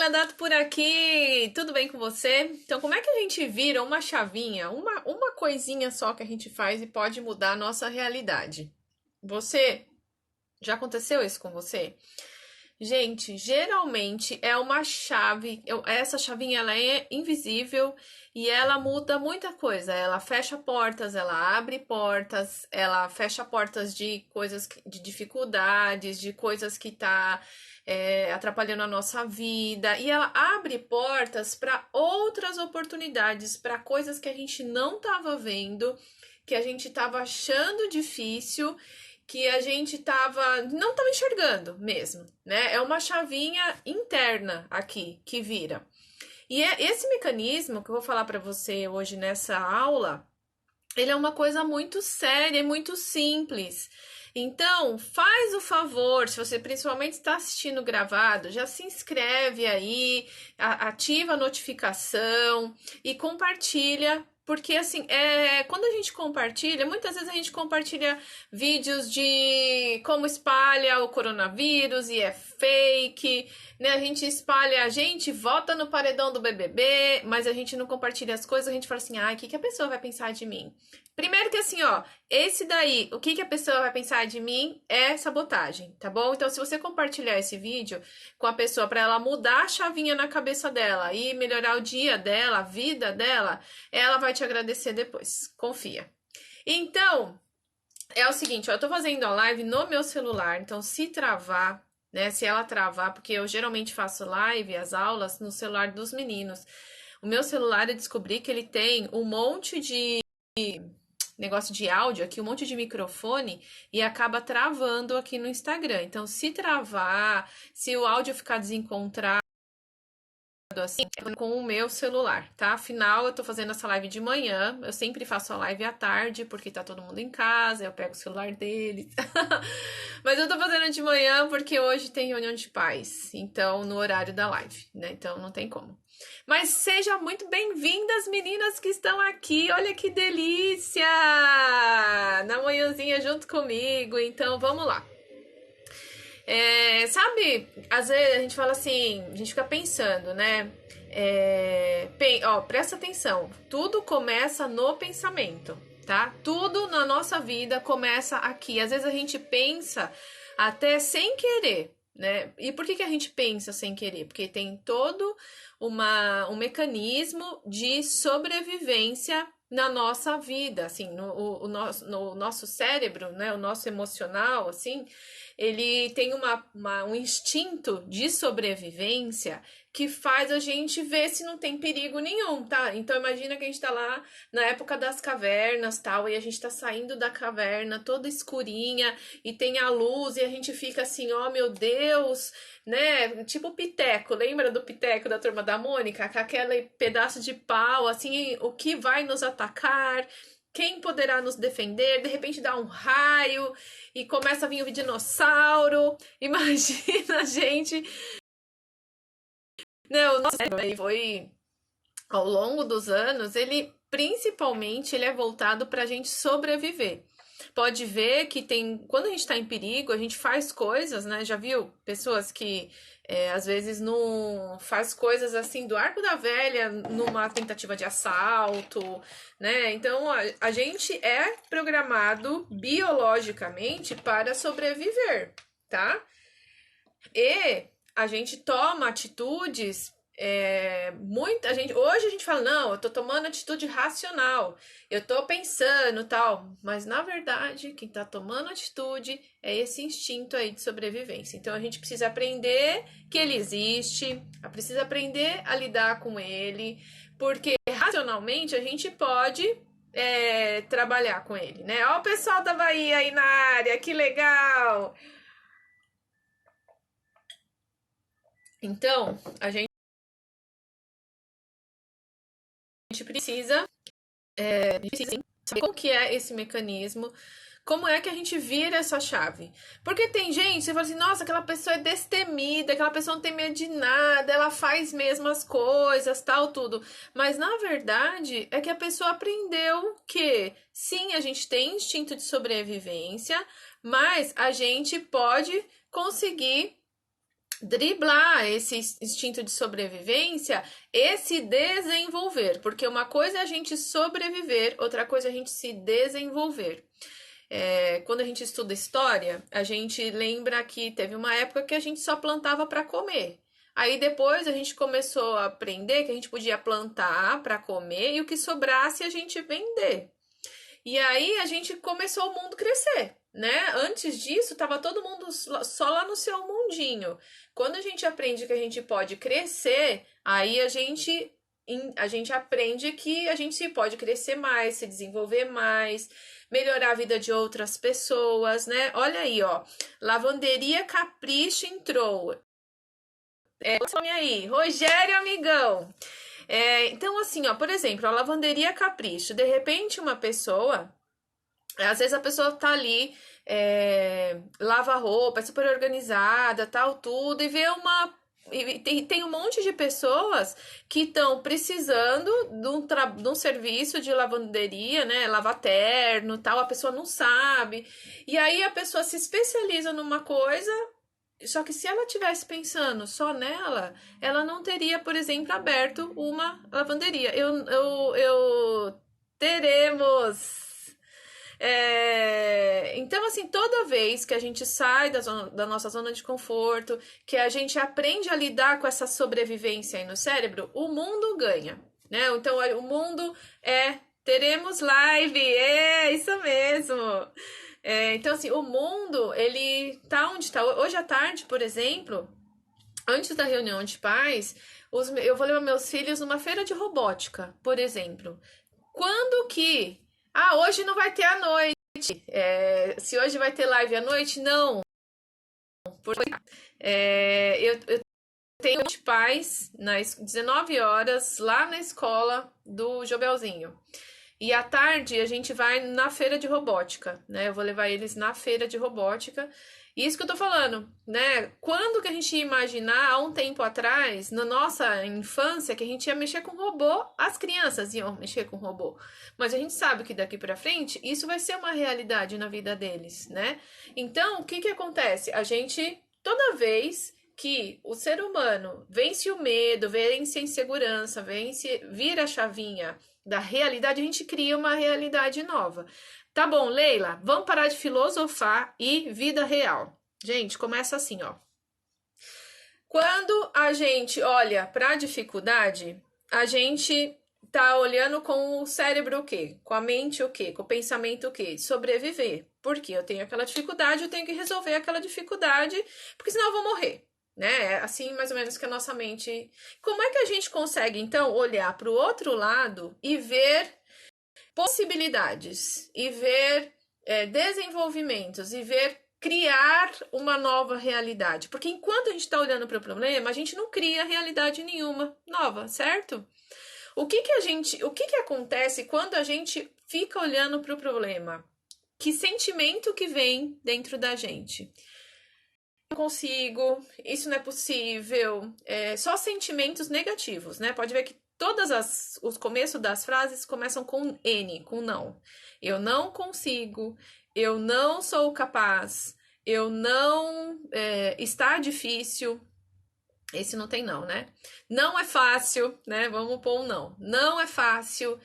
Dato por aqui, tudo bem com você? Então, como é que a gente vira uma chavinha, uma coisinha só que a gente faz e pode mudar a nossa realidade? Você, já aconteceu isso com você? Gente, geralmente é uma chave, essa chavinha ela é invisível e ela muda muita coisa. Ela fecha portas, ela abre portas, ela fecha portas de coisas, de dificuldades, de coisas que tá atrapalhando a nossa vida. E ela abre portas para outras oportunidades, para coisas que a gente não estava vendo, que a gente estava achando difícil, que a gente não tava enxergando mesmo, né? É uma chavinha interna aqui que vira. E é esse mecanismo que eu vou falar para você hoje nessa aula, ele é uma coisa muito séria e muito simples. Então, faz o favor, se você principalmente está assistindo gravado, já se inscreve aí, ativa a notificação e compartilha. Porque assim, quando a gente compartilha, muitas vezes a gente compartilha vídeos de como espalha o coronavírus e é fake, né? A gente espalha, a gente vota no paredão do BBB, mas a gente não compartilha as coisas, a gente fala assim, o que a pessoa vai pensar de mim? Primeiro que assim, ó, esse daí, o que a pessoa vai pensar de mim é sabotagem, tá bom? Então, se você compartilhar esse vídeo com a pessoa para ela mudar a chavinha na cabeça dela e melhorar o dia dela, a vida dela, ela vai te agradecer depois. Confia. Então, é o seguinte, ó, eu tô fazendo a live no meu celular, então se travar, né, se ela travar, porque eu geralmente faço live, as aulas no celular dos meninos. O meu celular eu descobri que ele tem um monte de negócio de áudio aqui, um monte de microfone e acaba travando aqui no Instagram. Então, se travar, se o áudio ficar desencontrado assim, é com o meu celular, tá? Afinal, eu tô fazendo essa live de manhã, eu sempre faço a live à tarde, porque tá todo mundo em casa, eu pego o celular deles. Mas eu tô fazendo de manhã porque hoje tem reunião de pais, então no horário da live, né? Então não tem como. Mas sejam muito bem-vindas, meninas que estão aqui. Olha que delícia! Na manhãzinha junto comigo. Então vamos lá. Sabe, às vezes a gente fala assim, a gente fica pensando, né? Presta atenção. Tudo começa no pensamento, tá? Tudo na nossa vida começa aqui. Às vezes a gente pensa até sem querer, né? E por que a gente pensa sem querer? Porque tem todo um mecanismo de sobrevivência na nossa vida, assim, no nosso cérebro, né? O nosso emocional, assim, ele tem um instinto de sobrevivência que faz a gente ver se não tem perigo nenhum, tá? Então imagina que a gente tá lá na época das cavernas, tal, e a gente tá saindo da caverna toda escurinha e tem a luz e a gente fica assim, ó, meu Deus, né? Tipo o Piteco, lembra do Piteco da Turma da Mônica? Com aquele pedaço de pau, assim, o que vai nos atacar? Quem poderá nos defender? De repente dá um raio e começa a vir o dinossauro. Imagina a gente. Não, nossa, foi ao longo dos anos, ele principalmente ele é voltado para a gente sobreviver. Pode ver que quando a gente está em perigo, a gente faz coisas, né? Já viu pessoas que às vezes não faz coisas assim do arco da velha numa tentativa de assalto, né? Então a gente é programado biologicamente para sobreviver, tá? E a gente toma atitudes muita gente hoje a gente fala, não, eu tô tomando atitude racional, eu tô pensando tal, mas na verdade quem tá tomando atitude é esse instinto aí de sobrevivência. Então a gente precisa aprender que ele existe, precisa aprender a lidar com ele, porque racionalmente a gente pode trabalhar com ele, né? Ó, o pessoal da Bahia aí na área, que legal! Então, a gente precisa saber como que é esse mecanismo, como é que a gente vira essa chave. Porque tem gente, você fala assim, nossa, aquela pessoa é destemida, aquela pessoa não tem medo de nada, ela faz mesmo as coisas, tal, tudo. Mas na verdade é que a pessoa aprendeu que sim, a gente tem instinto de sobrevivência, mas a gente pode conseguir driblar esse instinto de sobrevivência e se desenvolver, porque uma coisa é a gente sobreviver, outra coisa é a gente se desenvolver. Quando a gente estuda história, a gente lembra que teve uma época que a gente só plantava para comer. Aí depois a gente começou a aprender que a gente podia plantar para comer e o que sobrasse a gente vender. E aí a gente começou o mundo crescer, né? Antes disso, tava todo mundo só lá no seu mundinho. Quando a gente aprende que a gente pode crescer, aí a gente aprende que a gente pode crescer mais, se desenvolver mais, melhorar a vida de outras pessoas, né? Olha aí, ó. Lavanderia Capricho entrou. Nome aí, Rogério Amigão. Então, assim, ó, por exemplo, a lavanderia Capricho. De repente, uma pessoa, às vezes a pessoa tá ali, lava roupa, é super organizada, tal, tudo, e vê uma. E tem um monte de pessoas que estão precisando de um serviço de lavanderia, né? Lavar terno, tal, a pessoa não sabe. E aí a pessoa se especializa numa coisa. Só que se ela tivesse pensando só nela, ela não teria, por exemplo, aberto uma lavanderia. Eu teremos. Então, assim, toda vez que a gente sai da nossa zona de conforto, que a gente aprende a lidar com essa sobrevivência aí no cérebro, o mundo ganha, né? Então, o mundo teremos live, isso mesmo. Então, assim, o mundo, ele tá onde tá. Hoje à tarde, por exemplo, antes da reunião de pais, eu vou levar meus filhos numa feira de robótica, por exemplo. Quando que... Ah, hoje não vai ter à noite. Se hoje vai ter live à noite, não. Eu tenho de pais nas 19 horas lá na escola do Jobelzinho. E à tarde a gente vai na feira de robótica, né? Eu vou levar eles na feira de robótica. E isso que eu tô falando, né? Quando que a gente ia imaginar, há um tempo atrás, na nossa infância, que a gente ia mexer com robô, as crianças iam mexer com robô. Mas a gente sabe que daqui pra frente, isso vai ser uma realidade na vida deles, né? Então, o que que acontece? A gente, toda vez que o ser humano vence o medo, vence a insegurança, vira a chavinha da realidade, a gente cria uma realidade nova. Tá bom, Leila, vamos parar de filosofar e vida real. Gente, começa assim, ó. Quando a gente olha para a dificuldade, a gente tá olhando com o cérebro o quê? Com a mente o quê? Com o pensamento o quê? Sobreviver. Porque eu tenho aquela dificuldade, eu tenho que resolver aquela dificuldade, porque senão eu vou morrer. Né? É assim mais ou menos que a nossa mente. Como é que a gente consegue então olhar para o outro lado e ver possibilidades e ver desenvolvimentos e ver criar uma nova realidade? Porque enquanto a gente está olhando para o problema, a gente não cria realidade nenhuma nova, certo? O que acontece quando a gente fica olhando para o problema? Que sentimento que vem dentro da gente? Não consigo, isso não é possível, só sentimentos negativos, né? Pode ver que os começos das frases começam com N, com não. Eu não consigo, eu não sou capaz, eu não, está difícil. Esse não tem não, né? Não é fácil, né? Vamos pôr um não. Não é fácil.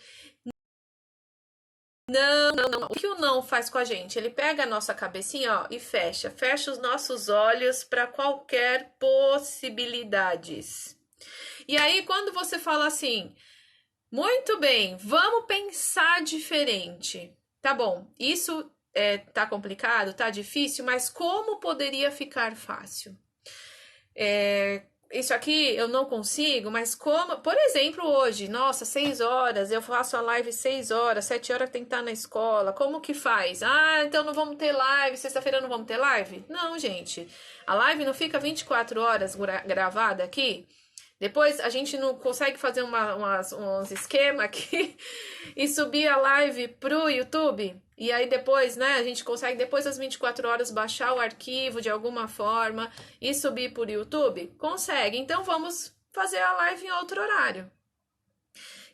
Não, não, não. O que o não faz com a gente? Ele pega a nossa cabecinha, ó, e fecha os nossos olhos para qualquer possibilidades. E aí, quando você fala assim, muito bem, vamos pensar diferente. Tá bom, isso tá complicado, tá difícil, mas como poderia ficar fácil? Isso aqui eu não consigo, mas como, por exemplo, hoje, nossa, 6 horas, eu faço a live 6 horas, 7 horas tem que estar na escola, como que faz? Ah, então não vamos ter live, sexta-feira não vamos ter live? Não, gente, a live não fica 24 horas gravada aqui? Depois a gente não consegue fazer uns esquema aqui e subir a live pro YouTube. E aí depois, né, a gente consegue depois das 24 horas baixar o arquivo de alguma forma e subir pro YouTube? Consegue. Então vamos fazer a live em outro horário.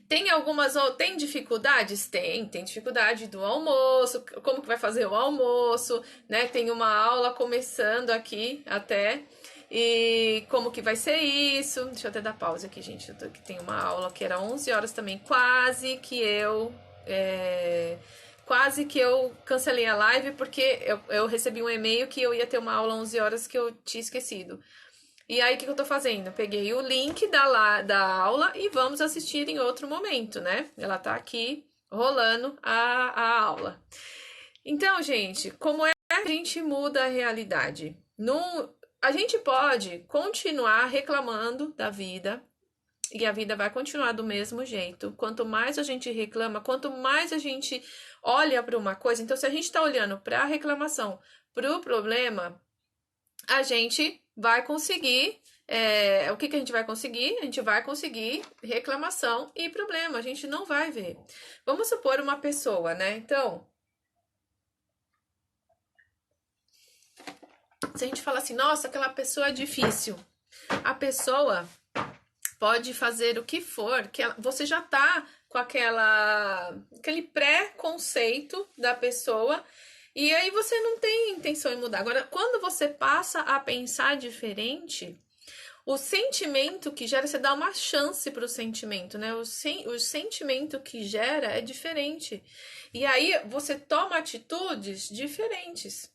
Tem dificuldades? Tem dificuldade do almoço, como que vai fazer o almoço, né? Tem uma aula começando aqui até. E como que vai ser isso? Deixa eu até dar pausa aqui, gente. Que tem uma aula que era 11 horas também. Quase que eu cancelei a live porque eu recebi um e-mail que eu ia ter uma aula 11 horas que eu tinha esquecido. E aí, o que eu tô fazendo? Eu peguei o link da aula e vamos assistir em outro momento, né? Ela tá aqui rolando a aula. Então, gente, como é que a gente muda a realidade? A gente pode continuar reclamando da vida e a vida vai continuar do mesmo jeito. Quanto mais a gente reclama, quanto mais a gente olha para uma coisa. Então, se a gente está olhando para a reclamação, para o problema, a gente vai conseguir. O que a gente vai conseguir? A gente vai conseguir reclamação e problema. A gente não vai ver. Vamos supor uma pessoa, né? Então, se a gente fala assim, nossa, aquela pessoa é difícil. A pessoa pode fazer o que for, que você já tá com aquele pré-conceito da pessoa e aí você não tem intenção em mudar. Agora, quando você passa a pensar diferente, o sentimento que gera, você dá uma chance para o sentimento, né? O sentimento que gera é diferente. E aí você toma atitudes diferentes.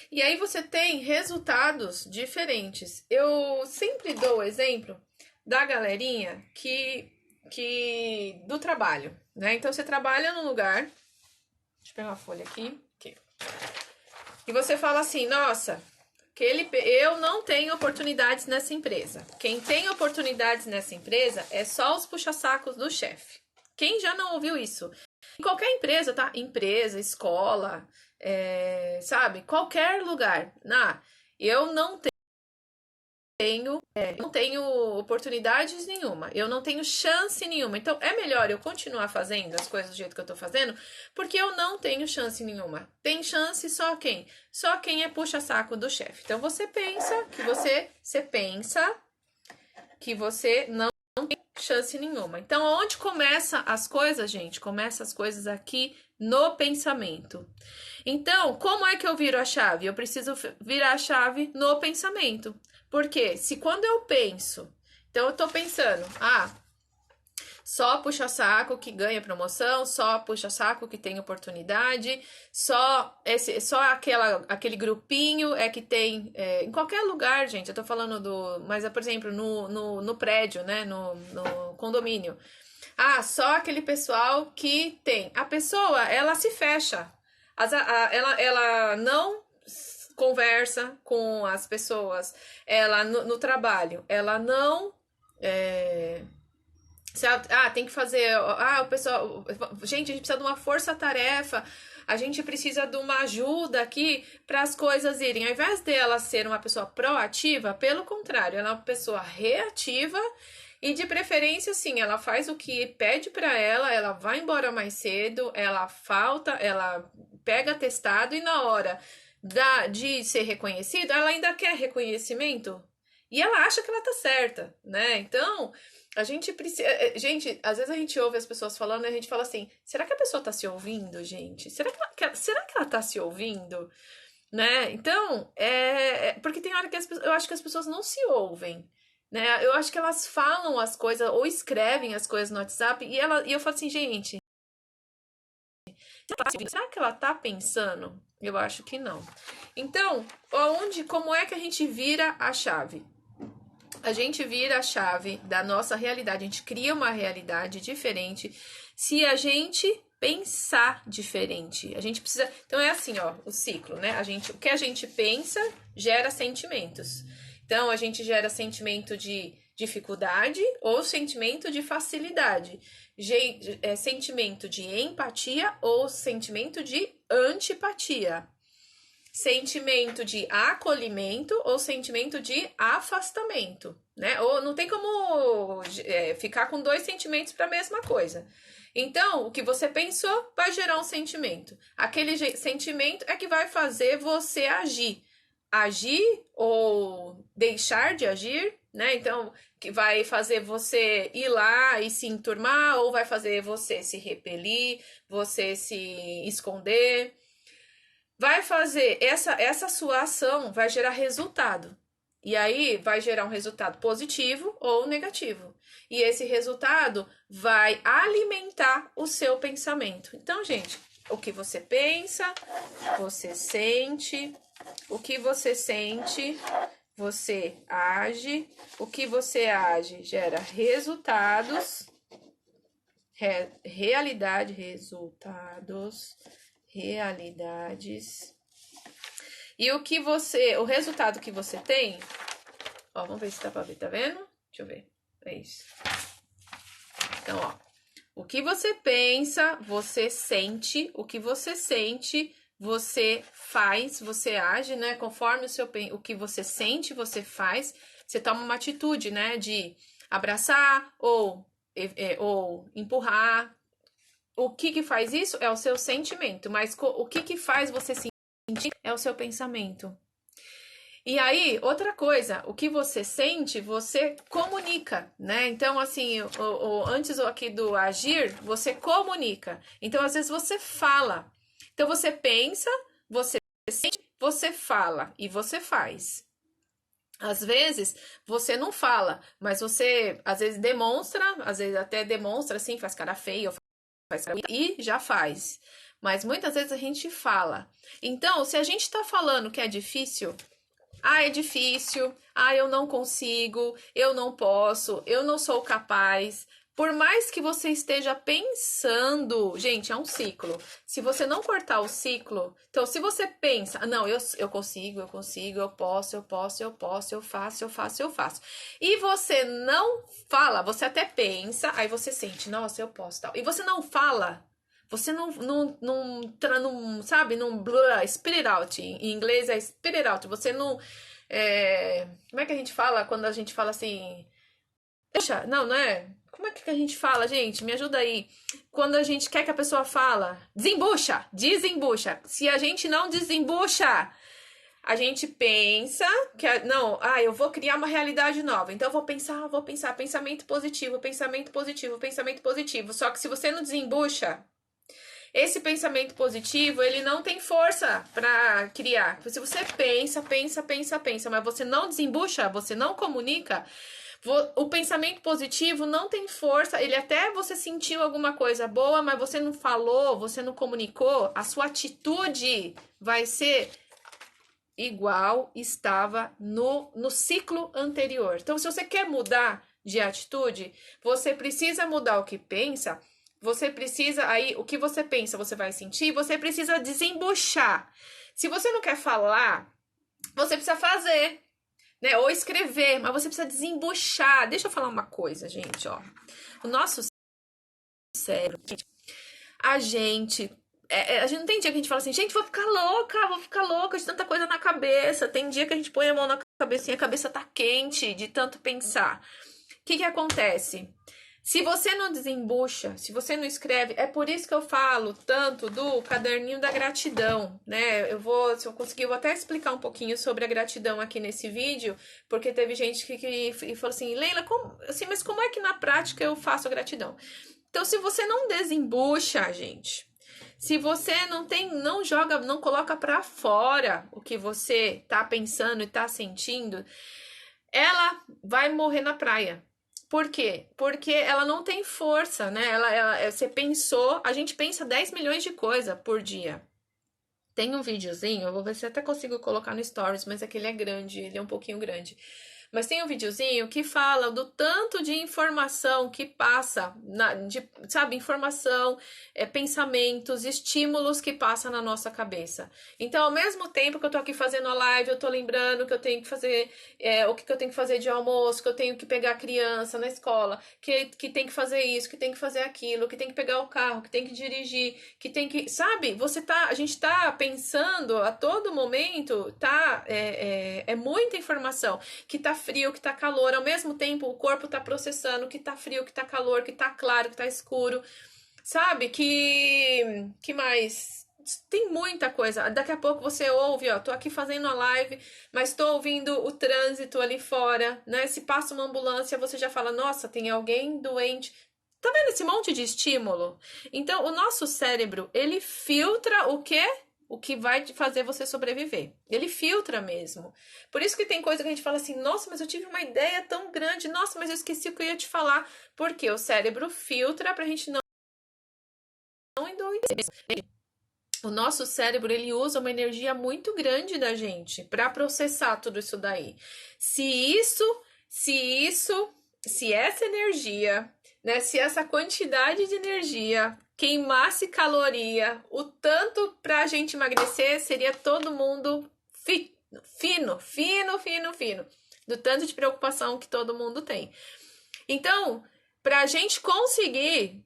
E aí você tem resultados diferentes. Eu sempre dou o exemplo da galerinha que do trabalho, né? Então você trabalha num lugar, deixa eu pegar uma folha aqui, e você fala assim, nossa, eu não tenho oportunidades nessa empresa. Quem tem oportunidades nessa empresa é só os puxa-sacos do chefe. Quem já não ouviu isso? Em qualquer empresa, tá? Empresa, escola, sabe? Qualquer lugar. Eu não tenho oportunidades nenhuma, eu não tenho chance nenhuma. Então é melhor eu continuar fazendo as coisas do jeito que eu tô fazendo, porque eu não tenho chance nenhuma. Tem chance só quem? Só quem é puxa-saco do chefe. Então você pensa que você não tem chance nenhuma. Então onde começa as coisas, gente? Começa as coisas aqui no pensamento. Então, como é que eu viro a chave? Eu preciso virar a chave no pensamento. Porque se quando eu penso, então eu tô pensando, só puxa-saco que ganha promoção, só puxa-saco que tem oportunidade, só aquele grupinho é que tem, em qualquer lugar, gente, eu tô falando mas por exemplo, no prédio, né, no condomínio. Só aquele pessoal que tem. A pessoa, ela se fecha. Ela não conversa com as pessoas. Ela no trabalho, ela não tem que fazer. O pessoal. Gente, a gente precisa de uma força-tarefa. A gente precisa de uma ajuda aqui para as coisas irem. Ao invés dela ser uma pessoa proativa, pelo contrário, ela é uma pessoa reativa. E de preferência, sim, ela faz o que pede para ela vai embora mais cedo, ela falta, ela pega atestado e na hora de ser reconhecida, ela ainda quer reconhecimento. E ela acha que ela tá certa, né? Então, a gente precisa. Gente, às vezes a gente ouve as pessoas falando e a gente fala assim: será que a pessoa tá se ouvindo, gente? Será que ela tá se ouvindo? Né? Então, porque tem hora que eu acho que as pessoas não se ouvem. Né? Eu acho que elas falam as coisas ou escrevem as coisas no WhatsApp e eu falo assim, gente, será que ela tá pensando? Eu acho que não. Então, como é que a gente vira a chave? A gente vira a chave da nossa realidade, a gente cria uma realidade diferente se a gente pensar diferente. A gente precisa. Então é assim, ó, o ciclo, né? O que a gente pensa gera sentimentos. Então a gente gera sentimento de dificuldade ou sentimento de facilidade, sentimento de empatia ou sentimento de antipatia, sentimento de acolhimento ou sentimento de afastamento, né? Ou não tem como ficar com dois sentimentos para a mesma coisa. Então, o que você pensou vai gerar um sentimento. Aquele sentimento é que vai fazer você agir. Agir ou deixar de agir, né? Então, que vai fazer você ir lá e se enturmar, ou vai fazer você se repelir, você se esconder. Vai fazer essa sua ação vai gerar resultado. E aí vai gerar um resultado positivo ou negativo. E esse resultado vai alimentar o seu pensamento. Então, gente, o que você pensa, você sente. O que você sente, você age. O que você age gera resultados. Realidade, resultados, realidades. E o resultado que você tem, ó, vamos ver se dá pra ver, tá vendo? Deixa eu ver, é isso. Então, ó, o que você pensa, você sente, o que você sente, você faz, você age, né? Conforme o que você sente, você faz, você toma uma atitude, né? De abraçar ou empurrar. O que faz isso é o seu sentimento, mas o que faz você sentir é o seu pensamento. E aí, outra coisa, o que você sente, você comunica, né? Então, assim, antes aqui do agir, você comunica. Então, às vezes, você fala. Então, você pensa, você sente, você fala e você faz. Às vezes, você não fala, mas você, às vezes, demonstra, às vezes até demonstra, assim, faz cara feia, faz cara e já faz. Mas muitas vezes a gente fala. Então, se a gente tá falando que é difícil, é difícil, eu não consigo, eu não posso, eu não sou capaz. Por mais que você esteja pensando, gente, é um ciclo. Se você não cortar o ciclo, então se você pensa, não, eu consigo, eu posso, eu faço. E você não fala, você até pensa, aí você sente, nossa, eu posso, tal. E você não fala, você não sabe, não spirit out. Em inglês é spirit out. Você não. Como é que a gente fala quando a gente fala assim? Deixa, não é? Como é que a gente fala, gente? Me ajuda aí. Quando a gente quer que a pessoa fala, desembucha, desembucha. Se a gente não desembucha, a gente pensa que não, eu vou criar uma realidade nova. Então eu vou pensar, pensamento positivo, pensamento positivo, pensamento positivo. Só que se você não desembucha, esse pensamento positivo, ele não tem força para criar. Se você pensa, mas você não desembucha, você não comunica, o pensamento positivo não tem força. Ele até você sentiu alguma coisa boa, mas você não falou, você não comunicou, a sua atitude vai ser igual estava no ciclo anterior. Então, se você quer mudar de atitude, você precisa mudar o que pensa. Você precisa, aí, o que você pensa, você vai sentir, você precisa desembuchar. Se você não quer falar, você precisa fazer, né? Ou escrever, mas você precisa desembuchar. Deixa eu falar uma coisa, gente, ó. O nosso cérebro, a gente não tem dia que a gente fala assim, gente, vou ficar louca de tanta coisa na cabeça. Tem dia que a gente põe a mão na cabecinha, a cabeça tá quente de tanto pensar. O que acontece? Se você não desembucha, se você não escreve, é por isso que eu falo tanto do caderninho da gratidão, né? Se eu conseguir, eu vou até explicar um pouquinho sobre a gratidão aqui nesse vídeo, porque teve gente que falou assim, Leila, mas como é que na prática eu faço a gratidão? Então, se você não desembucha, gente, se você não joga, não coloca pra fora o que você tá pensando e tá sentindo, ela vai morrer na praia. Por quê? Porque ela não tem força, né? Você pensou, a gente pensa 10 milhões de coisas por dia. Tem um videozinho, eu vou ver se eu até consigo colocar no Stories, mas aquele é grande, ele é um pouquinho grande. Mas tem um videozinho que fala do tanto de informação que passa, sabe, informação, pensamentos, estímulos que passa na nossa cabeça. Então, ao mesmo tempo que eu tô aqui fazendo a live, eu tô lembrando que eu tenho que fazer, o que eu tenho que fazer de almoço, que eu tenho que pegar a criança na escola, que tem que fazer isso, que tem que fazer aquilo, que tem que pegar o carro, que tem que dirigir, que tem que, sabe, a gente tá pensando a todo momento, é muita informação, que tá frio, que tá calor, ao mesmo tempo o corpo tá processando que tá frio, que tá calor, que tá claro, que tá escuro, sabe? Que mais? Tem muita coisa. Daqui a pouco você ouve, ó, tô aqui fazendo a live, mas tô ouvindo o trânsito ali fora, né? Se passa uma ambulância, você já fala, nossa, tem alguém doente. Tá vendo esse monte de estímulo? Então, o nosso cérebro, ele filtra o quê? o que vai fazer você sobreviver. Ele filtra mesmo. Por isso que tem coisa que a gente fala assim, nossa, mas eu tive uma ideia tão grande, nossa, mas eu esqueci o que eu ia te falar. Porque o cérebro filtra pra gente não endoidecer. O nosso cérebro, ele usa uma energia muito grande da gente para processar tudo isso daí. Se isso, se essa energia, né, se essa quantidade de energia queimasse caloria, o tanto para a gente emagrecer, seria todo mundo fino, do tanto de preocupação que todo mundo tem. Então, para a gente conseguir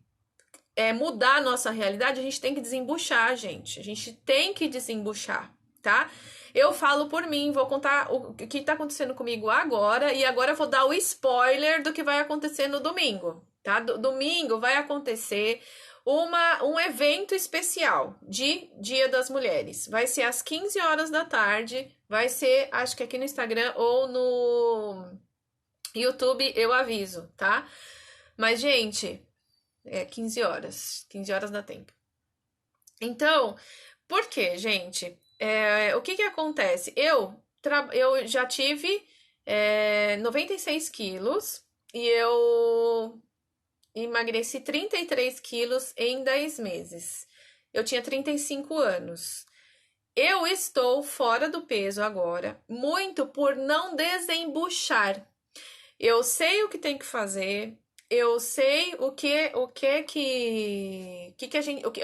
mudar a nossa realidade, a gente tem que desembuchar, gente. A gente tem que desembuchar, tá? Eu falo por mim, vou contar o que tá acontecendo comigo agora, e agora eu vou dar o spoiler do que vai acontecer no domingo, tá? Domingo vai acontecer um evento especial de Dia das Mulheres. Vai ser às 15 horas da tarde, vai ser, acho que aqui no Instagram ou no YouTube eu aviso, tá? Mas, gente, 15 horas. 15 horas dá tempo. Então, por quê, gente? O que acontece? Eu já tive 96 quilos e eu emagreci 33 quilos em 10 meses. Eu tinha 35 anos. Eu estou fora do peso agora, muito por não desembuchar. Eu sei o que tem que fazer, eu sei eu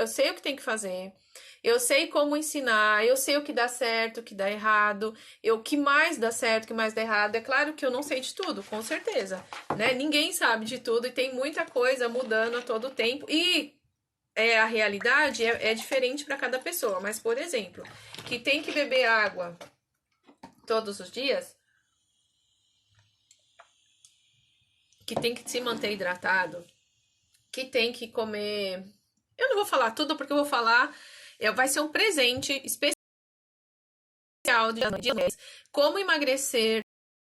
sei o que tem que fazer. Eu sei como ensinar, eu sei o que dá certo, o que dá errado, o que mais dá certo, o que mais dá errado. É claro que eu não sei de tudo, com certeza, né? Ninguém sabe de tudo e tem muita coisa mudando a todo tempo e a realidade é diferente para cada pessoa. Mas, por exemplo, que tem que beber água todos os dias, que tem que se manter hidratado, que tem que comer. Eu não vou falar tudo porque eu vou falar. Vai ser um presente especial de mês. Como emagrecer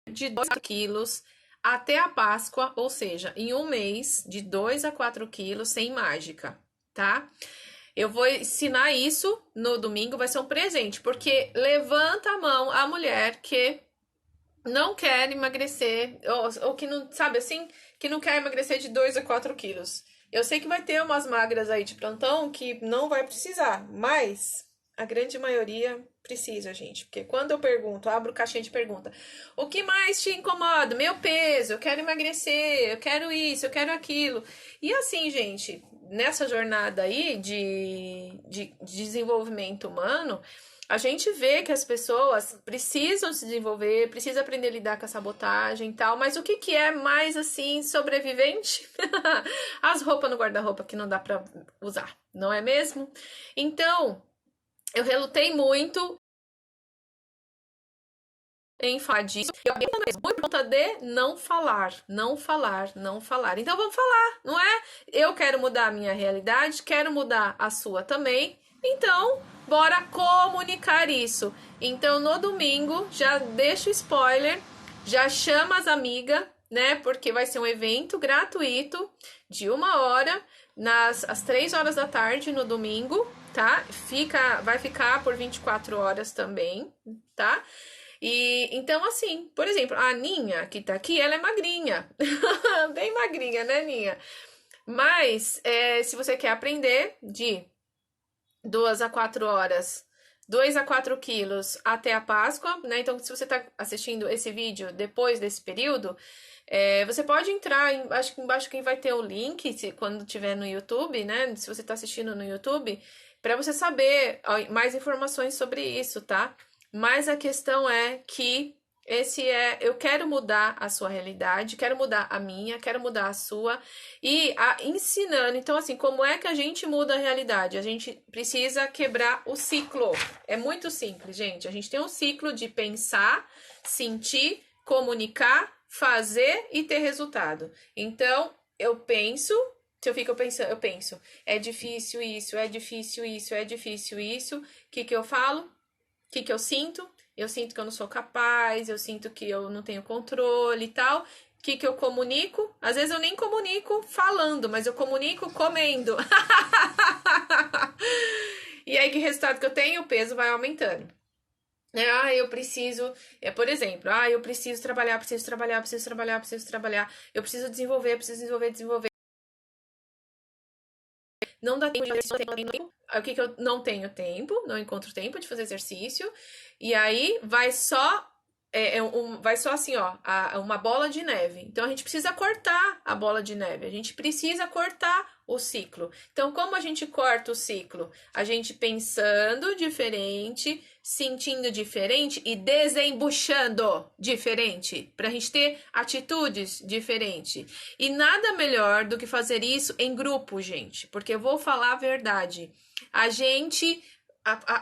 de 2 a 4 quilos até a Páscoa, ou seja, em um mês, de 2 a 4 quilos sem mágica, tá? Eu vou ensinar isso no domingo, vai ser um presente, porque levanta a mão a mulher que não quer emagrecer, ou que não, sabe assim, que não quer emagrecer de 2 a 4 quilos. Eu sei que vai ter umas magras aí de plantão que não vai precisar, mas a grande maioria precisa, gente. Porque quando eu pergunto, abro caixinha de pergunta, o que mais te incomoda? Meu peso, eu quero emagrecer, eu quero isso, eu quero aquilo. E assim, gente, nessa jornada aí de desenvolvimento humano, a gente vê que as pessoas precisam se desenvolver, precisam aprender a lidar com a sabotagem e tal, mas o que é mais assim sobrevivente? As roupas no guarda-roupa que não dá pra usar, não é mesmo? Então, eu relutei muito em falar disso, por conta de não falar, não falar, não falar. Então vamos falar, não é? Eu quero mudar a minha realidade, quero mudar a sua também. Então, bora comunicar isso. Então, no domingo, já deixa o spoiler, já chama as amigas, né? Porque vai ser um evento gratuito de 1 hora, às 3 horas da tarde no domingo, tá? Vai ficar por 24 horas também, tá? E então, assim, por exemplo, a Ninha, que tá aqui, ela é magrinha. Bem magrinha, né, Ninha? Mas, se você quer aprender de 2 a 4 horas, 2 a 4 quilos até a Páscoa, né? Então, se você está assistindo esse vídeo depois desse período, você pode entrar, acho que embaixo quem vai ter o link, quando tiver no YouTube, né? Se você está assistindo no YouTube, para você saber mais informações sobre isso, tá? Mas a questão é que eu quero mudar a sua realidade, quero mudar a minha, quero mudar a sua e ensinando. Então, assim, como é que a gente muda a realidade? A gente precisa quebrar o ciclo. É muito simples, gente. A gente tem um ciclo de pensar, sentir, comunicar, fazer e ter resultado. Então, eu penso. Se eu fico pensando, eu penso, é difícil isso, é difícil isso, é difícil isso. O que eu falo? O que eu sinto? Eu sinto que eu não sou capaz, eu sinto que eu não tenho controle e tal. O que eu comunico? Às vezes eu nem comunico falando, mas eu comunico comendo. E aí, que resultado que eu tenho? O peso vai aumentando. Eu preciso, por exemplo, eu preciso trabalhar, preciso trabalhar, preciso trabalhar, preciso trabalhar, eu preciso desenvolver, preciso desenvolver, desenvolver. Não dá tempo de fazer tempo. O que que eu não tenho tempo? Não encontro tempo de fazer exercício. E aí vai só assim, ó, uma bola de neve. Então a gente precisa cortar a bola de neve. A gente precisa cortar o ciclo. Então, como a gente corta o ciclo? A gente pensando diferente, sentindo diferente e desembuchando diferente, para a gente ter atitudes diferentes. E nada melhor do que fazer isso em grupo, gente, porque eu vou falar a verdade. A gente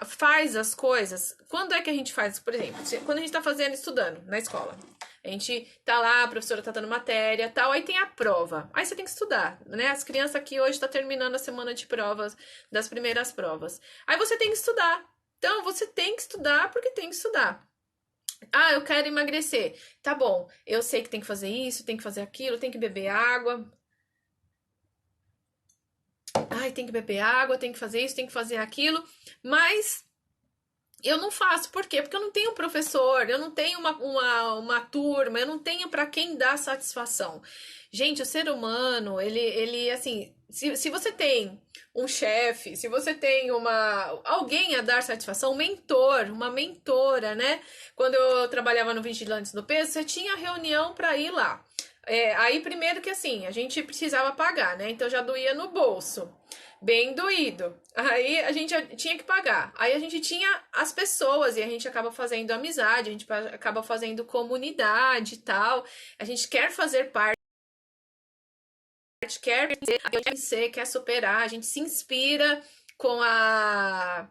faz as coisas. Quando é que a gente faz? Por exemplo, quando a gente tá estudando na escola. A gente tá lá, a professora tá dando matéria, tal, aí tem a prova. Aí você tem que estudar, né? As crianças aqui hoje tá terminando a semana de provas, das primeiras provas. Aí você tem que estudar. Então, você tem que estudar porque tem que estudar. Eu quero emagrecer. Tá bom, eu sei que tem que fazer isso, tem que fazer aquilo, tem que beber água. Tem que beber água, tem que fazer isso, tem que fazer aquilo. Mas eu não faço. Por quê? Porque eu não tenho professor, eu não tenho uma turma, eu não tenho para quem dar satisfação. Gente, o ser humano, ele assim, se você tem um chefe, se você tem alguém a dar satisfação, um mentor, uma mentora, né? Quando eu trabalhava no Vigilantes do Peso, você tinha reunião para ir lá. Aí, primeiro que assim, a gente precisava pagar, né? Então já doía no bolso. Bem doído. Aí a gente tinha que pagar. Aí a gente tinha as pessoas e a gente acaba fazendo amizade, a gente acaba fazendo comunidade e tal. A gente quer fazer parte, quer vencer, quer superar, a gente se inspira com a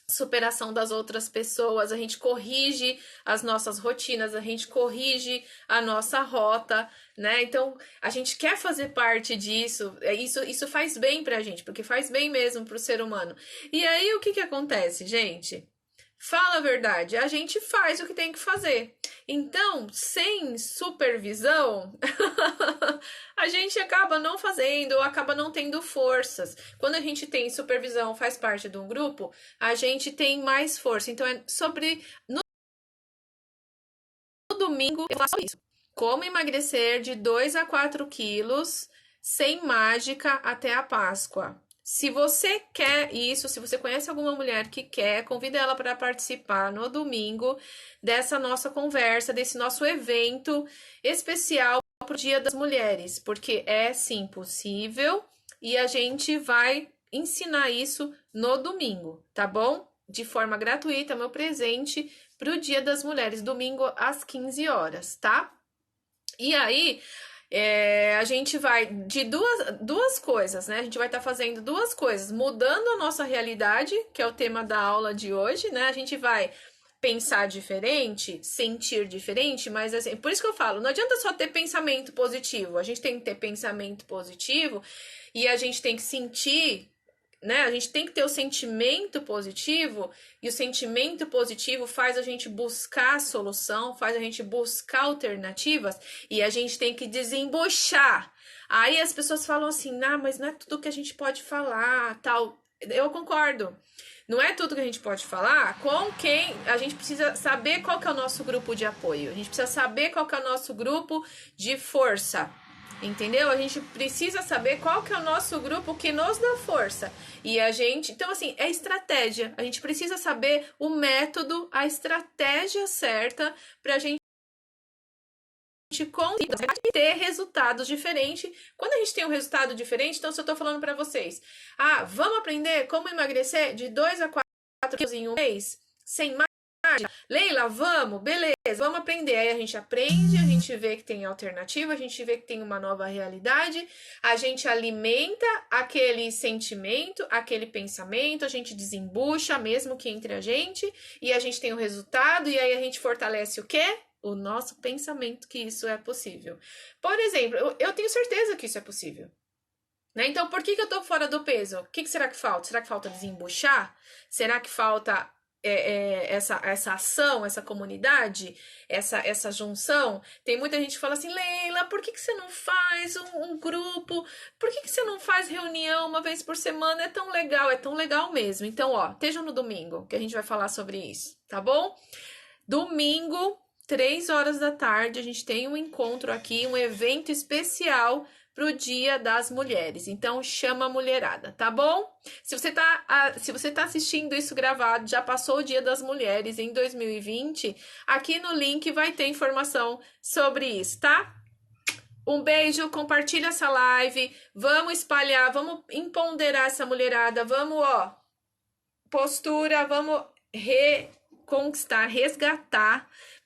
superação das outras pessoas, a gente corrige as nossas rotinas, a gente corrige a nossa rota, né? Então, a gente quer fazer parte disso, isso faz bem pra gente, porque faz bem mesmo pro ser humano. E aí, o que que acontece, gente? Fala a verdade, a gente faz o que tem que fazer. Então, sem supervisão, a gente acaba não fazendo ou acaba não tendo forças. Quando a gente tem supervisão, faz parte de um grupo, a gente tem mais força. Então, no domingo, eu faço isso. Como emagrecer de 2 a 4 quilos sem mágica até a Páscoa. Se você quer isso, se você conhece alguma mulher que quer, convida ela para participar no domingo dessa nossa conversa, desse nosso evento especial para o Dia das Mulheres, porque é sim possível e a gente vai ensinar isso no domingo, tá bom? De forma gratuita, meu presente para o Dia das Mulheres, domingo às 15 horas, tá? E aí, a gente vai de duas coisas, né? A gente vai estar fazendo duas coisas, mudando a nossa realidade, que é o tema da aula de hoje, né? A gente vai pensar diferente, sentir diferente, mas assim, por isso que eu falo, não adianta só ter pensamento positivo, a gente tem que ter pensamento positivo e a gente tem que sentir, né? A gente tem que ter o sentimento positivo, e o sentimento positivo faz a gente buscar solução, faz a gente buscar alternativas, e a gente tem que desembuchar. Aí as pessoas falam assim, mas não é tudo que a gente pode falar, tal. Eu concordo. Não é tudo que a gente pode falar com quem a gente precisa saber qual que é o nosso grupo de apoio. A gente precisa saber qual que é o nosso grupo de força. Entendeu? A gente precisa saber qual que é o nosso grupo que nos dá força. E a gente, então assim, é estratégia. A gente precisa saber o método, a estratégia certa pra gente conseguir ter resultados diferentes. Quando a gente tem um resultado diferente, então se eu tô falando pra vocês, vamos aprender como emagrecer de 2 a 4 quilos em um mês, sem mais. Leila, vamos, beleza, vamos aprender. Aí a gente aprende, a gente vê que tem alternativa, a gente vê que tem uma nova realidade, a gente alimenta aquele sentimento, aquele pensamento, a gente desembucha, mesmo que entre a gente, e a gente tem o resultado, e aí a gente fortalece o quê? O nosso pensamento que isso é possível. Por exemplo, eu tenho certeza que isso é possível. Né? Então, por que eu tô fora do peso? O que será que falta? Será que falta desembuchar? Será que falta essa ação, essa comunidade, essa junção. Tem muita gente que fala assim, Leila, por que você não faz um grupo? Por que você não faz reunião uma vez por semana? É tão legal mesmo. Então, ó, estejam no domingo, que a gente vai falar sobre isso, tá bom? Domingo, 3 horas da tarde, a gente tem um encontro aqui, um evento especial pro Dia das Mulheres. Então chama a mulherada, tá bom? Se você tá assistindo isso gravado, já passou o Dia das Mulheres em 2020, aqui no link vai ter informação sobre isso, tá? Um beijo, compartilha essa live, vamos espalhar, vamos empoderar essa mulherada, vamos, ó, postura, vamos reconquistar,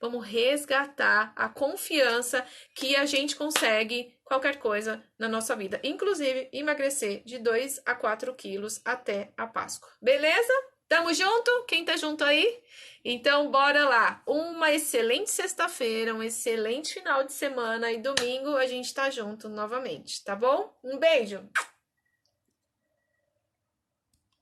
vamos resgatar a confiança que a gente consegue qualquer coisa na nossa vida, inclusive emagrecer de 2 a 4 quilos até a Páscoa. Beleza? Tamo junto? Quem tá junto aí? Então, bora lá. Uma excelente sexta-feira, um excelente final de semana e domingo a gente tá junto novamente, tá bom? Um beijo!